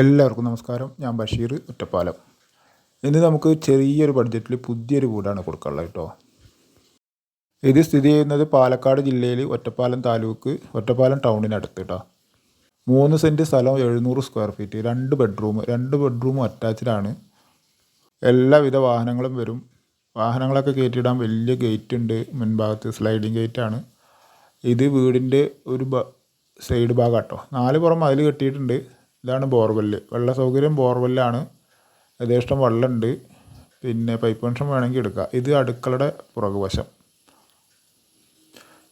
എല്ലാവർക്കും നമസ്കാരം. ഞാൻ ബഷീർ, ഒറ്റപ്പാലം. ഇന്ന് നമുക്ക് ചെറിയൊരു ബഡ്ജറ്റിൽ പുതിയൊരു വീടാണ് കൊടുക്കാനുള്ളത് കേട്ടോ. ഇത് സ്ഥിതി ചെയ്യുന്നത് പാലക്കാട് ജില്ലയിൽ ഒറ്റപ്പാലം താലൂക്ക്, ഒറ്റപ്പാലം ടൗണിനടുത്ത് കേട്ടോ. 3 സെൻറ്റ് സ്ഥലം, 700 സ്ക്വയർ ഫീറ്റ്, 2 ബെഡ്റൂമും അറ്റാച്ച്ഡാണ്. എല്ലാവിധ വാഹനങ്ങളും വരും. വാഹനങ്ങളൊക്കെ കയറ്റിയിടാൻ വലിയ ഗേറ്റ് ഉണ്ട്. മുൻഭാഗത്ത് സ്ലൈഡിങ് ഗേറ്റാണ്. ഇത് വീടിൻ്റെ ഒരു സൈഡ് ഭാഗം കേട്ടോ. 4 പുറം അതിൽ കെട്ടിയിട്ടുണ്ട്. ഇതാണ് ബോർവെല്ല്. വെള്ള സൗകര്യം ബോർവെല്ലാണ്. യഥേഷ്ടം വെള്ളമുണ്ട്. പിന്നെ പൈപ്പ് കണക്ഷൻ വേണമെങ്കിൽ എടുക്കാം. ഇത് അടുക്കളയുടെ പുറകുവശം.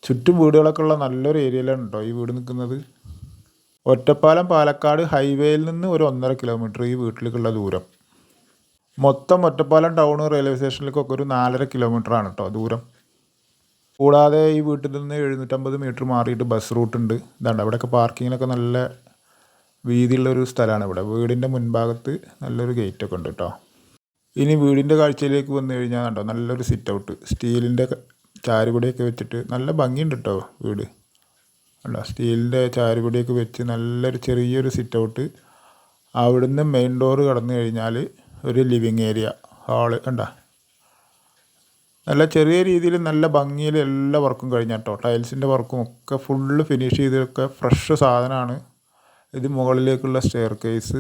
ചുറ്റും വീടുകളൊക്കെ ഉള്ള നല്ലൊരു ഏരിയയിലാണ് കേട്ടോ ഈ വീട് നിൽക്കുന്നത്. ഒറ്റപ്പാലം പാലക്കാട് ഹൈവേയിൽ നിന്ന് ഒരു 1.5 കിലോമീറ്റർ ഈ വീട്ടിലേക്കുള്ള ദൂരം. മൊത്തം ഒറ്റപ്പാലം ടൗൺ റെയിൽവേ സ്റ്റേഷനിലേക്കൊക്കെ ഒരു 4.5 കിലോമീറ്ററാണ് കേട്ടോ ദൂരം. കൂടാതെ ഈ വീട്ടിൽ നിന്ന് 750 മീറ്റർ മാറിയിട്ട് ബസ് റൂട്ടുണ്ട്. ഇതാണ്ട് അവിടെയൊക്കെ പാർക്കിങ്ങിനൊക്കെ നല്ല വീതിയുള്ളൊരു സ്ഥലമാണ് ഇവിടെ. വീടിൻ്റെ മുൻഭാഗത്ത് നല്ലൊരു ഗേറ്റൊക്കെ ഉണ്ട് കേട്ടോ. ഇനി വീടിൻ്റെ കാഴ്ചയിലേക്ക് വന്നു കഴിഞ്ഞാൽ കണ്ടോ, നല്ലൊരു സിറ്റ് ഔട്ട്, സ്റ്റീലിൻ്റെ ചാരുപടിയൊക്കെ വെച്ചിട്ട് നല്ല ഭംഗിയുണ്ട് കേട്ടോ വീട്. കണ്ടോ, സ്റ്റീലിൻ്റെ ചാരുപടിയൊക്കെ വെച്ച് നല്ലൊരു ചെറിയൊരു സിറ്റ് ഔട്ട്. അവിടുന്ന് മെയിൻ ഡോറ് കടന്നു കഴിഞ്ഞാൽ ഒരു ലിവിങ് ഏരിയ, ഹാള്. കണ്ടോ, നല്ല ചെറിയ രീതിയിൽ നല്ല ഭംഗിയിൽ എല്ലാ വർക്കും കഴിഞ്ഞാട്ടോ. ടൈൽസിൻ്റെ വർക്കും ഒക്കെ ഫുള്ള് ഫിനിഷ് ചെയ്തൊക്കെ ഫ്രഷ് സാധനമാണ്. ഇത് മുകളിലേക്കുള്ള സ്റ്റെയർ കേസ്.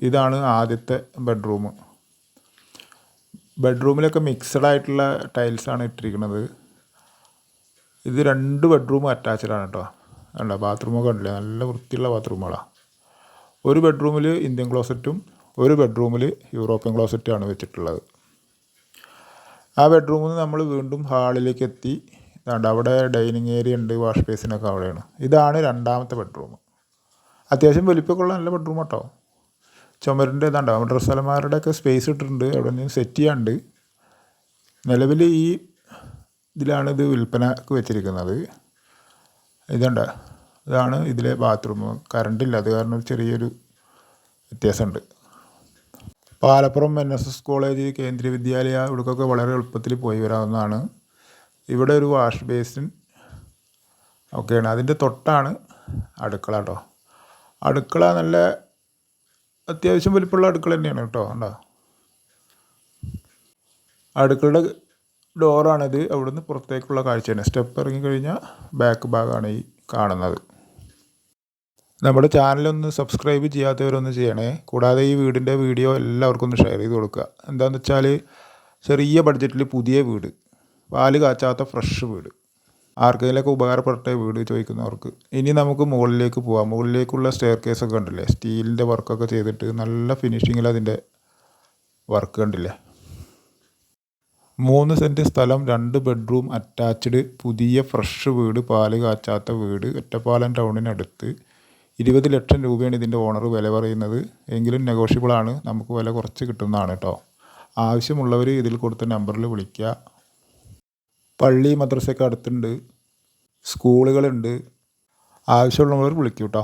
ഇതാണ് ആദ്യത്തെ ബെഡ്റൂം. ബെഡ്റൂമിലൊക്കെ മിക്സഡ് ആയിട്ടുള്ള ടൈൽസാണ് ഇട്ടിരിക്കുന്നത്. ഇത് 2 ബെഡ്റൂം അറ്റാച്ച്ഡാണ് കേട്ടോ. അല്ല, ബാത്റൂമൊക്കെ ഉണ്ടല്ലേ, നല്ല വൃത്തിയുള്ള ബാത്റൂമുകളാണ്. ഒരു ബെഡ്റൂമിൽ ഇന്ത്യൻ ക്ലോസറ്റും ഒരു ബെഡ്റൂമിൽ യൂറോപ്യൻ ക്ലോസറ്റുമാണ് വെച്ചിട്ടുള്ളത്. ആ ബെഡ്റൂമിൽ നിന്ന് നമ്മൾ വീണ്ടും ഹാളിലേക്ക് എത്തി. അവിടെ ഡൈനിങ് ഏരിയ ഉണ്ട്, വാഷ് ബേസിനൊക്കെ അവിടെയാണ്. ഇതാണ് 2ാമത്തെ ബെഡ്റൂം. അത്യാവശ്യം വലിപ്പമൊക്കെയുള്ള നല്ല ബെഡ്റൂം കേട്ടോ. ചുമരിൻ്റെ ഇതാണ്ടോ, ഡ്രസ്സ് അലമാരുടെയൊക്കെ സ്പേസ് ഇട്ടിട്ടുണ്ട്. അവിടെ നിന്ന് സെറ്റ് ചെയ്യാണ്ട്. നിലവിൽ ഈ ഇതിലാണ് ഇത് വിൽപ്പനക്ക് വെച്ചിരിക്കുന്നത്. ഇതുണ്ട്, ഇതാണ് ഇതിലെ ബാത്റൂം. കറണ്ടില്ല, അത് കാരണം ചെറിയൊരു വ്യത്യാസമുണ്ട്. പാലപ്പുറം NSS കോളേജ്, കേന്ദ്രീയ വിദ്യാലയ, ഇവിടേക്കൊക്കെ വളരെ എളുപ്പത്തിൽ പോയി വരാവുന്നതാണ്. ഇവിടെ ഒരു വാഷ് ബേസിൻ ഒക്കെയാണ്. അതിൻ്റെ തൊട്ടാണ് അടുക്കള കേട്ടോ. അടുക്കള നല്ല അത്യാവശ്യം വലിപ്പമുള്ള അടുക്കള തന്നെയാണ് കേട്ടോ. കണ്ടോ, അടുക്കളയുടെ ഡോറാണിത്. അവിടുന്ന് പുറത്തേക്കുള്ള കാഴ്ചയാണ്. സ്റ്റെപ്പ് ഇറങ്ങി കഴിഞ്ഞാൽ ബാക്ക് ഭാഗമാണ് ഈ കാണുന്നത്. നമ്മുടെ ചാനലൊന്ന് സബ്സ്ക്രൈബ് ചെയ്യാത്തവരൊന്ന് ചെയ്യണേ. കൂടാതെ ഈ വീടിൻ്റെ വീഡിയോ എല്ലാവർക്കും ഒന്ന് ഷെയർ ചെയ്ത് കൊടുക്കുക. എന്താണെന്ന് വെച്ചാൽ ചെറിയ ബഡ്ജറ്റിൽ പുതിയ വീട്, പാല് കാച്ചാത്ത ഫ്രഷ് വീട്, ആർക്കെങ്കിലൊക്കെ ഉപകാരപ്പെട്ട വീട് ചോദിക്കുന്നവർക്ക്. ഇനി നമുക്ക് മുകളിലേക്ക് പോവാം. മുകളിലേക്കുള്ള സ്റ്റെയർ കേസൊക്കെ കണ്ടില്ലേ, സ്റ്റീലിൻ്റെ വർക്കൊക്കെ ചെയ്തിട്ട് നല്ല ഫിനിഷിങ്ങിൽ അതിൻ്റെ വർക്ക് കണ്ടില്ലേ. 3 സെൻറ്റ് സ്ഥലം, 2 ബെഡ്റൂം അറ്റാച്ച്ഡ്, പുതിയ ഫ്രഷ് വീട്, പാല് കാച്ചാത്ത വീട്, ഒറ്റപ്പാലം ടൗണിനടുത്ത്. 20 ലക്ഷം രൂപയാണ് ഇതിൻ്റെ ഓണർ വില പറയുന്നത്. എങ്കിലും നെഗോഷ്യബിളാണ്, നമുക്ക് വില കുറച്ച് കിട്ടുന്നതാണ് കേട്ടോ. ആവശ്യമുള്ളവർ ഇതിൽ കൊടുത്ത നമ്പറിൽ വിളിക്കുക. പള്ളി മദ്രസയൊക്കെ അടുത്തുണ്ട്, സ്കൂളുകളുണ്ട്. ആവശ്യമുള്ളവർ വിളിക്കൂ കേട്ടോ.